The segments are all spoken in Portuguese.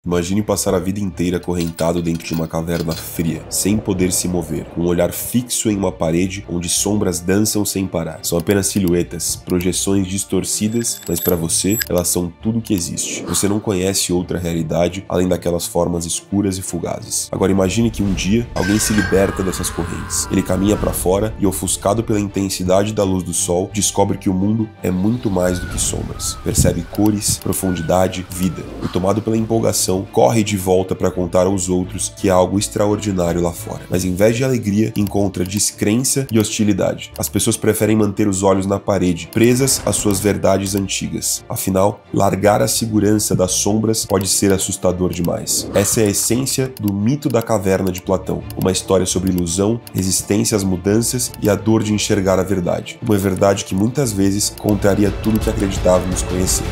Imagine passar a vida inteira acorrentado dentro de uma caverna fria, sem poder se mover, com um olhar fixo em uma parede onde sombras dançam sem parar. São apenas silhuetas, projeções distorcidas, mas para você, elas são tudo que existe. Você não conhece outra realidade além daquelas formas escuras e fugazes. Agora imagine que um dia, alguém se liberta dessas correntes. Ele caminha para fora e, ofuscado pela intensidade da luz do sol, descobre que o mundo é muito mais do que sombras. Percebe cores, profundidade, vida. E tomado pela empolgação, corre de volta para contar aos outros que há algo extraordinário lá fora. Mas em vez de alegria, encontra descrença e hostilidade. As pessoas preferem manter os olhos na parede, presas às suas verdades antigas. Afinal, largar a segurança das sombras pode ser assustador demais. Essa é a essência do mito da caverna de Platão, uma história sobre ilusão, resistência às mudanças e a dor de enxergar a verdade. Uma verdade que muitas vezes contraria tudo que acreditávamos conhecer.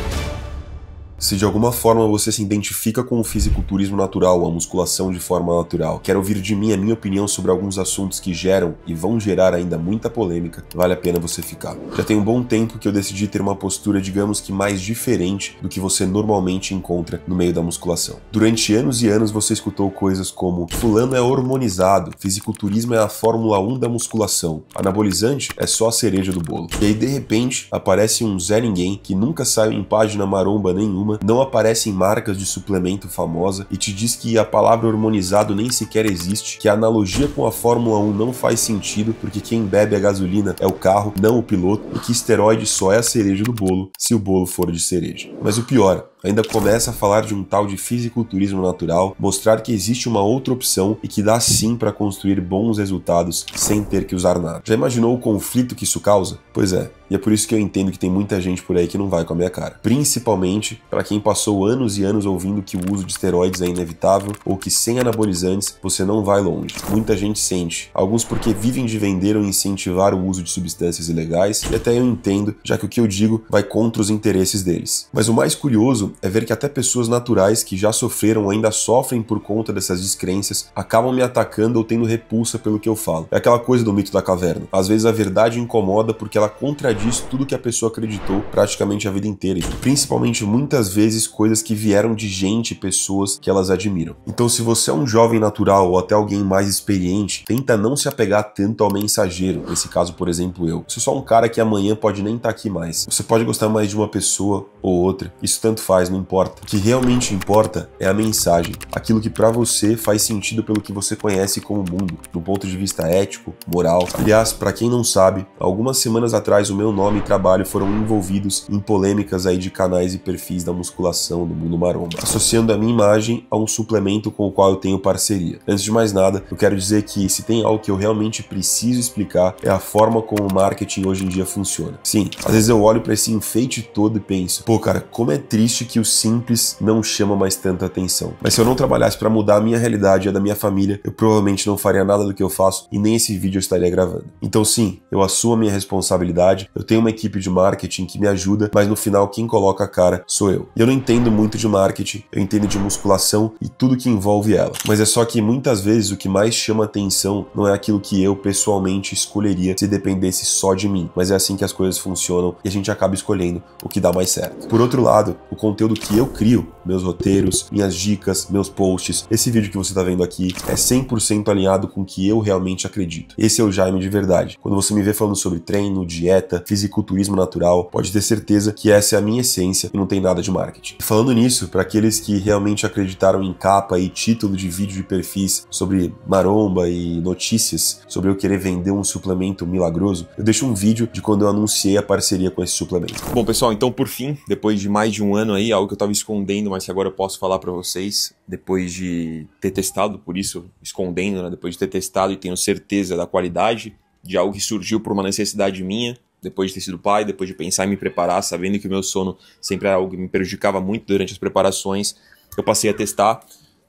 Se de alguma forma você se identifica com o fisiculturismo natural, a musculação de forma natural, quer ouvir de mim a minha opinião sobre alguns assuntos que geram e vão gerar ainda muita polêmica, vale a pena você ficar. Já tem um bom tempo que eu decidi ter uma postura, digamos que mais diferente do que você normalmente encontra no meio da musculação. Durante anos e anos você escutou coisas como fulano é hormonizado, fisiculturismo é a Fórmula 1 da musculação, anabolizante é só a cereja do bolo. E aí de repente aparece um Zé Ninguém que nunca saiu em página maromba nenhuma, não aparece em marcas de suplemento famosa e te diz que a palavra hormonizado nem sequer existe, que a analogia com a Fórmula 1 não faz sentido porque quem bebe a gasolina é o carro, não o piloto, e que esteroide só é a cereja do bolo se o bolo for de cereja. Mas o pior, ainda começa a falar de um tal de fisiculturismo natural, mostrar que existe uma outra opção e que dá sim para construir bons resultados sem ter que usar nada. Já imaginou o conflito que isso causa? Pois é, e é por isso que eu entendo que tem muita gente por aí que não vai com a minha cara. Principalmente para quem passou anos e anos ouvindo que o uso de esteroides é inevitável ou que sem anabolizantes você não vai longe. Muita gente sente, alguns porque vivem de vender ou incentivar o uso de substâncias ilegais, e até eu entendo, já que o que eu digo vai contra os interesses deles. Mas o mais curioso é ver que até pessoas naturais que já sofreram ou ainda sofrem por conta dessas descrenças acabam me atacando ou tendo repulsa pelo que eu falo. É aquela coisa do mito da caverna. Às vezes a verdade incomoda porque ela contradiz tudo que a pessoa acreditou praticamente a vida inteira, e principalmente muitas vezes coisas que vieram de gente e pessoas que elas admiram. Então se você é um jovem natural ou até alguém mais experiente, tenta não se apegar tanto ao mensageiro, nesse caso por exemplo eu. Sou só um cara que amanhã pode nem estar aqui mais. Você pode gostar mais de uma pessoa ou outra, isso tanto faz, não importa. O que realmente importa é a mensagem, aquilo que pra você faz sentido pelo que você conhece como mundo, do ponto de vista ético, moral. Aliás, pra quem não sabe, algumas semanas atrás o meu nome e trabalho foram envolvidos em polêmicas aí de canais e perfis da musculação do mundo maromba, associando a minha imagem a um suplemento com o qual eu tenho parceria. Antes de mais nada, eu quero dizer que se tem algo que eu realmente preciso explicar é a forma como o marketing hoje em dia funciona. Sim, às vezes eu olho pra esse enfeite todo e penso, pô cara, como é triste que o simples não chama mais tanta atenção. Mas se eu não trabalhasse para mudar a minha realidade e a da minha família, eu provavelmente não faria nada do que eu faço e nem esse vídeo eu estaria gravando. Então sim, eu assumo a minha responsabilidade, eu tenho uma equipe de marketing que me ajuda, mas no final quem coloca a cara sou eu. E eu não entendo muito de marketing, eu entendo de musculação e tudo que envolve ela. Mas é só que muitas vezes o que mais chama atenção não é aquilo que eu pessoalmente escolheria se dependesse só de mim, mas é assim que as coisas funcionam e a gente acaba escolhendo o que dá mais certo. Por outro lado, o conteúdo que eu crio, meus roteiros, minhas dicas, meus posts, esse vídeo que você tá vendo aqui é 100% alinhado com o que eu realmente acredito. Esse é o Jaime de verdade. Quando você me vê falando sobre treino, dieta, fisiculturismo natural, pode ter certeza que essa é a minha essência e não tem nada de marketing. E falando nisso, para aqueles que realmente acreditaram em capa e título de vídeo de perfis sobre maromba e notícias sobre eu querer vender um suplemento milagroso, eu deixo um vídeo de quando eu anunciei a parceria com esse suplemento. Bom, pessoal, então por fim, depois de mais de um ano aí, algo que eu tava escondendo, mas que agora eu posso falar pra vocês, depois de ter testado, por isso escondendo, né? Depois de ter testado e tenho certeza da qualidade de algo que surgiu por uma necessidade minha, depois de ter sido pai, depois de pensar em me preparar, sabendo que o meu sono sempre era algo que me prejudicava muito durante as preparações, eu passei a testar.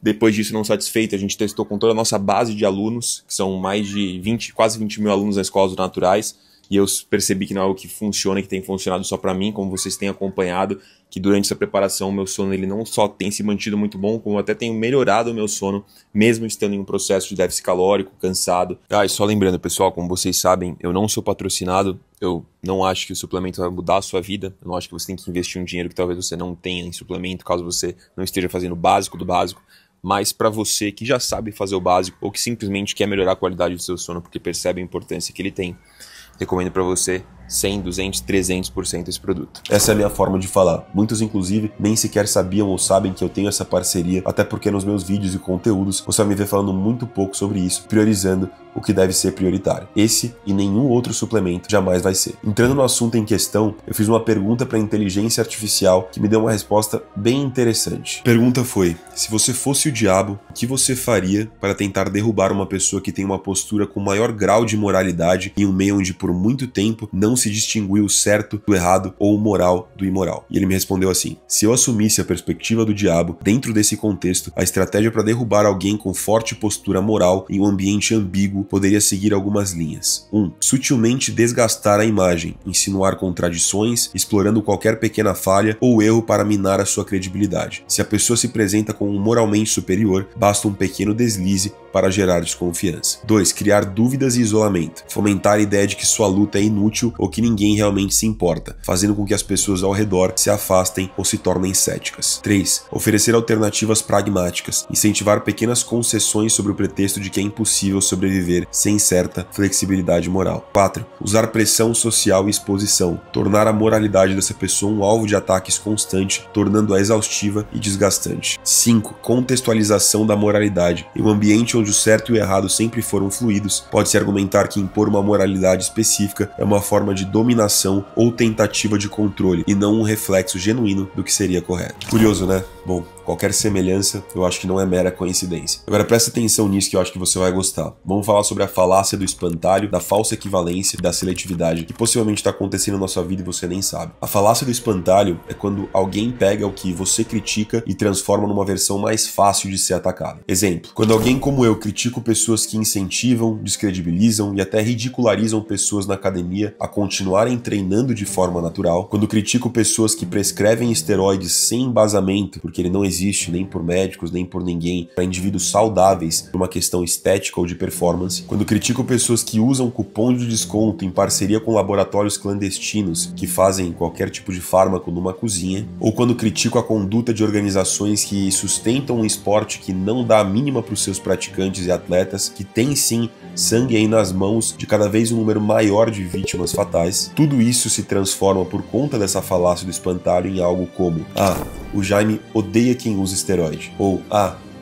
Depois disso, não satisfeito, a gente testou com toda a nossa base de alunos, que são mais de 20, quase 20 mil alunos na Escola dos Naturais, e eu percebi que não é algo que funciona, que tem funcionado só para mim, como vocês têm acompanhado, que durante essa preparação o meu sono ele não só tem se mantido muito bom, como até tenho melhorado o meu sono, mesmo estando em um processo de déficit calórico, cansado. E só lembrando, pessoal, como vocês sabem, eu não sou patrocinado, eu não acho que o suplemento vai mudar a sua vida, eu não acho que você tem que investir um dinheiro que talvez você não tenha em suplemento, caso você não esteja fazendo o básico do básico, mas para você que já sabe fazer o básico ou que simplesmente quer melhorar a qualidade do seu sono porque percebe a importância que ele tem, recomendo para você 100, 200, 300% esse produto. Essa é a minha forma de falar. Muitos, inclusive, nem sequer sabiam ou sabem que eu tenho essa parceria, até porque nos meus vídeos e conteúdos você vai me ver falando muito pouco sobre isso, priorizando o que deve ser prioritário. Esse e nenhum outro suplemento jamais vai ser. Entrando no assunto em questão, eu fiz uma pergunta para a inteligência artificial que me deu uma resposta bem interessante. A pergunta foi: se você fosse o diabo, o que você faria para tentar derrubar uma pessoa que tem uma postura com maior grau de moralidade em um meio onde por muito tempo não se distinguiu o certo do errado ou o moral do imoral? E ele me respondeu assim: se eu assumisse a perspectiva do diabo, dentro desse contexto, a estratégia para derrubar alguém com forte postura moral em um ambiente ambíguo poderia seguir algumas linhas. 1. Sutilmente desgastar a imagem, insinuar contradições, explorando qualquer pequena falha ou erro para minar a sua credibilidade. Se a pessoa se apresenta como moralmente superior, basta um pequeno deslize para gerar desconfiança. 2. Criar dúvidas e isolamento. Fomentar a ideia de que sua luta é inútil ou que ninguém realmente se importa, fazendo com que as pessoas ao redor se afastem ou se tornem céticas. 3. Oferecer alternativas pragmáticas. Incentivar pequenas concessões sob o pretexto de que é impossível sobreviver sem certa flexibilidade moral. 4. Usar pressão social e exposição. Tornar a moralidade dessa pessoa um alvo de ataques constante, tornando-a exaustiva e desgastante. 5. Contextualização da moralidade. Em um ambiente onde o certo e o errado sempre foram fluidos, pode-se argumentar que impor uma moralidade específica é uma forma de dominação ou tentativa de controle, e não um reflexo genuíno do que seria correto. Curioso, né? Bom, qualquer semelhança eu acho que não é mera coincidência. Agora presta atenção nisso que eu acho que você vai gostar. Vamos falar sobre a falácia do espantalho, da falsa equivalência e da seletividade que possivelmente está acontecendo na sua vida e você nem sabe. A falácia do espantalho é quando alguém pega o que você critica e transforma numa versão mais fácil de ser atacada. Exemplo: quando alguém como eu critico pessoas que incentivam, descredibilizam e até ridicularizam pessoas na academia a continuarem treinando de forma natural, quando critico pessoas que prescrevem esteroides sem embasamento, porque ele não existe nem por médicos, nem por ninguém, para indivíduos saudáveis por uma questão estética ou de performance, quando critico pessoas que usam cupom de desconto em parceria com laboratórios clandestinos que fazem qualquer tipo de fármaco numa cozinha, ou quando critico a conduta de organizações que sustentam um esporte que não dá a mínima para os seus praticantes e atletas, que tem sim sangue aí nas mãos de cada vez um número maior de vítimas fatais, tudo isso se transforma por conta dessa falácia do espantalho em algo como: o Jaime odeia quem usa esteroide, ou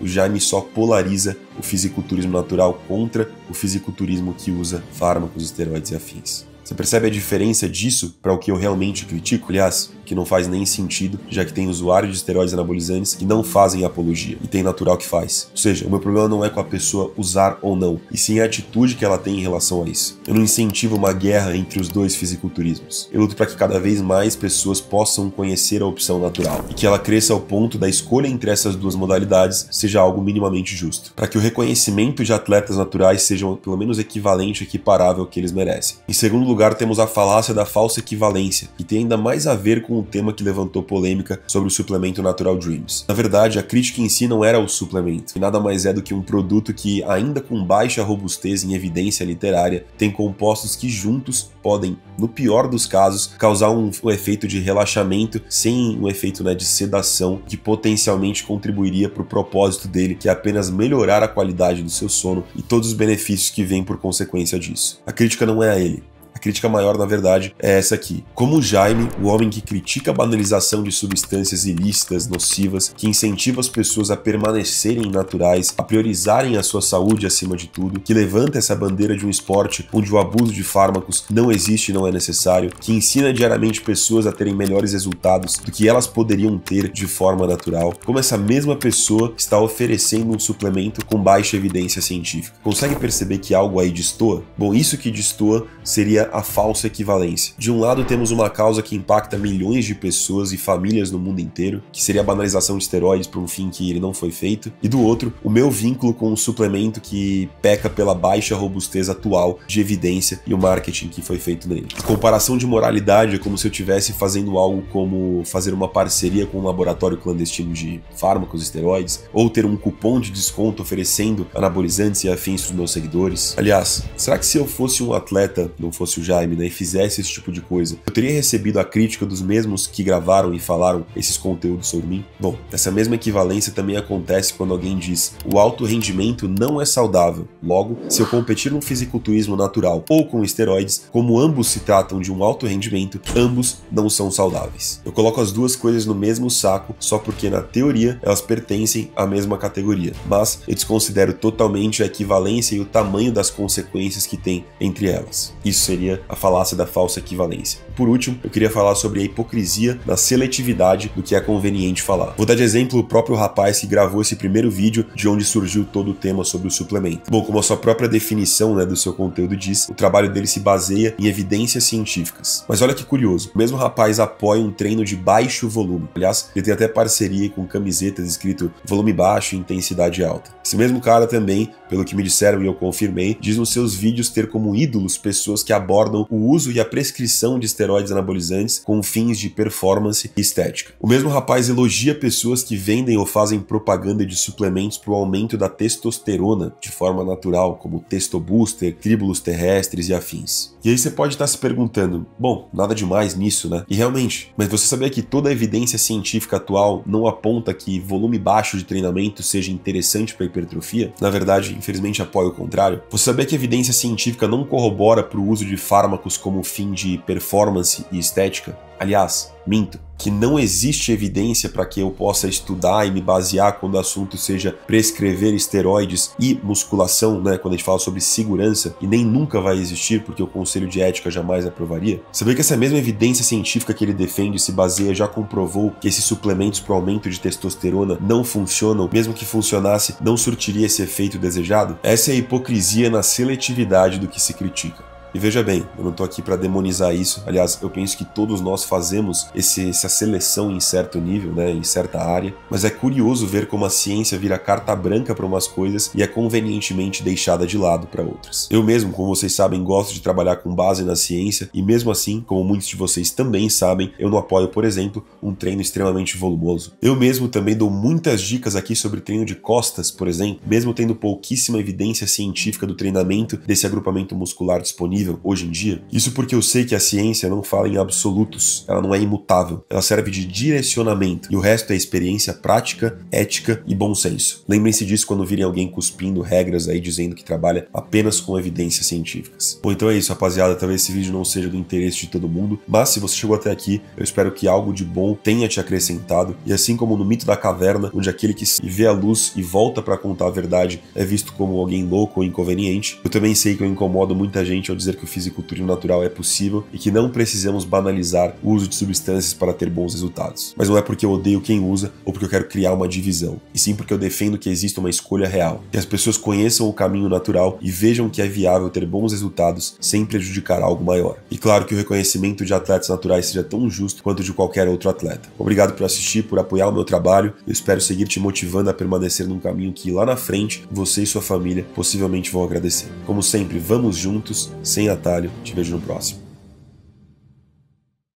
o Jaime só polariza o fisiculturismo natural contra o fisiculturismo que usa fármacos, esteroides e afins. Você percebe a diferença disso para o que eu realmente critico? Aliás, que não faz nem sentido, já que tem usuários de esteroides anabolizantes que não fazem apologia, e tem natural que faz. Ou seja, o meu problema não é com a pessoa usar ou não, e sim a atitude que ela tem em relação a isso. Eu não incentivo uma guerra entre os dois fisiculturismos. Eu luto para que cada vez mais pessoas possam conhecer a opção natural, e que ela cresça ao ponto da escolha entre essas duas modalidades seja algo minimamente justo, para que o reconhecimento de atletas naturais seja pelo menos equivalente, equiparável ao que eles merecem. Em segundo lugar, temos a falácia da falsa equivalência, que tem ainda mais a ver com o tema que levantou polêmica sobre o suplemento Natural Dreams. Na verdade, a crítica em si não era o suplemento, que nada mais é do que um produto que, ainda com baixa robustez em evidência literária, tem compostos que juntos podem, no pior dos casos, causar um efeito de relaxamento sem um efeito de sedação, que potencialmente contribuiria para o propósito dele, que é apenas melhorar a qualidade do seu sono e todos os benefícios que vêm por consequência disso. A crítica não é a ele. A crítica maior, na verdade, é essa aqui. Como o Jaime, o homem que critica a banalização de substâncias ilícitas, nocivas, que incentiva as pessoas a permanecerem naturais, a priorizarem a sua saúde acima de tudo, que levanta essa bandeira de um esporte onde o abuso de fármacos não existe e não é necessário, que ensina diariamente pessoas a terem melhores resultados do que elas poderiam ter de forma natural, como essa mesma pessoa está oferecendo um suplemento com baixa evidência científica. Consegue perceber que algo aí destoa? Bom, isso que destoa seria seria a falsa equivalência. De um lado temos uma causa que impacta milhões de pessoas e famílias no mundo inteiro, que seria a banalização de esteroides para um fim que ele não foi feito, e do outro, o meu vínculo com um suplemento que peca pela baixa robustez atual de evidência e o marketing que foi feito nele. A comparação de moralidade é como se eu estivesse fazendo algo como fazer uma parceria com um laboratório clandestino de fármacos, esteroides, ou ter um cupom de desconto oferecendo anabolizantes e afins para os meus seguidores. Aliás, será que se eu fosse um atleta, não fosse o Jaime, né, e fizesse esse tipo de coisa, eu teria recebido a crítica dos mesmos que gravaram e falaram esses conteúdos sobre mim? Bom, essa mesma equivalência também acontece quando alguém diz: o alto rendimento não é saudável. Logo, se eu competir no fisiculturismo natural ou com esteroides, como ambos se tratam de um alto rendimento, ambos não são saudáveis. Eu coloco as duas coisas no mesmo saco só porque, na teoria, elas pertencem à mesma categoria, mas eu desconsidero totalmente a equivalência e o tamanho das consequências que tem entre elas. Isso seria a falácia da falsa equivalência. Por último, eu queria falar sobre a hipocrisia na seletividade do que é conveniente falar. Vou dar de exemplo o próprio rapaz que gravou esse primeiro vídeo de onde surgiu todo o tema sobre o suplemento. Bom, como a sua própria definição, né, do seu conteúdo diz, o trabalho dele se baseia em evidências científicas. Mas olha que curioso, o mesmo rapaz apoia um treino de baixo volume. Aliás, ele tem até parceria com camisetas escrito volume baixo e intensidade alta. Esse mesmo cara também, pelo que me disseram e eu confirmei, diz nos seus vídeos ter como ídolos pessoas que abordam o uso e a prescrição de esteroides anabolizantes com fins de performance e estética. O mesmo rapaz elogia pessoas que vendem ou fazem propaganda de suplementos para o aumento da testosterona de forma natural, como Testo Booster, Tribulus terrestres e afins. E aí você pode estar se perguntando, bom, nada demais nisso, né? E realmente, mas você sabia que toda a evidência científica atual não aponta que volume baixo de treinamento seja interessante para hipertrofia? Na verdade, infelizmente apoia o contrário. Você sabia que a evidência científica não corrobora para o uso de fármacos como fim de performance e estética? Aliás, minto, que não existe evidência para que eu possa estudar e me basear quando o assunto seja prescrever esteroides e musculação, né, quando a gente fala sobre segurança, e nem nunca vai existir porque o Conselho de Ética jamais aprovaria. Sabia que essa mesma evidência científica que ele defende se baseia já comprovou que esses suplementos para o aumento de testosterona não funcionam, mesmo que funcionasse, não surtiria esse efeito desejado? Essa é a hipocrisia na seletividade do que se critica. E veja bem, eu não tô aqui para demonizar isso. Aliás, eu penso que todos nós fazemos essa seleção em certo nível, né, em certa área. Mas é curioso ver como a ciência vira carta branca para umas coisas e é convenientemente deixada de lado para outras. Eu mesmo, como vocês sabem, gosto de trabalhar com base na ciência e mesmo assim, como muitos de vocês também sabem, eu não apoio, por exemplo, um treino extremamente volumoso. Eu mesmo também dou muitas dicas aqui sobre treino de costas, por exemplo, mesmo tendo pouquíssima evidência científica do treinamento desse agrupamento muscular disponível hoje em dia. Isso porque eu sei que a ciência não fala em absolutos, ela não é imutável, ela serve de direcionamento e o resto é experiência prática, ética e bom senso. Lembrem-se disso quando virem alguém cuspindo regras aí dizendo que trabalha apenas com evidências científicas. Bom, então é isso, rapaziada, talvez esse vídeo não seja do interesse de todo mundo, mas se você chegou até aqui, eu espero que algo de bom tenha te acrescentado e assim como no mito da caverna, onde aquele que se vê a luz e volta para contar a verdade é visto como alguém louco ou inconveniente, eu também sei que eu incomodo muita gente ao dizer que o fisiculturismo natural é possível e que não precisamos banalizar o uso de substâncias para ter bons resultados. Mas não é porque eu odeio quem usa ou porque eu quero criar uma divisão, e sim porque eu defendo que exista uma escolha real, que as pessoas conheçam o caminho natural e vejam que é viável ter bons resultados sem prejudicar algo maior. E claro que o reconhecimento de atletas naturais seja tão justo quanto de qualquer outro atleta. Obrigado por assistir, por apoiar o meu trabalho, eu espero seguir te motivando a permanecer num caminho que lá na frente você e sua família possivelmente vão agradecer. Como sempre, vamos juntos, sem atalho, te vejo no próximo.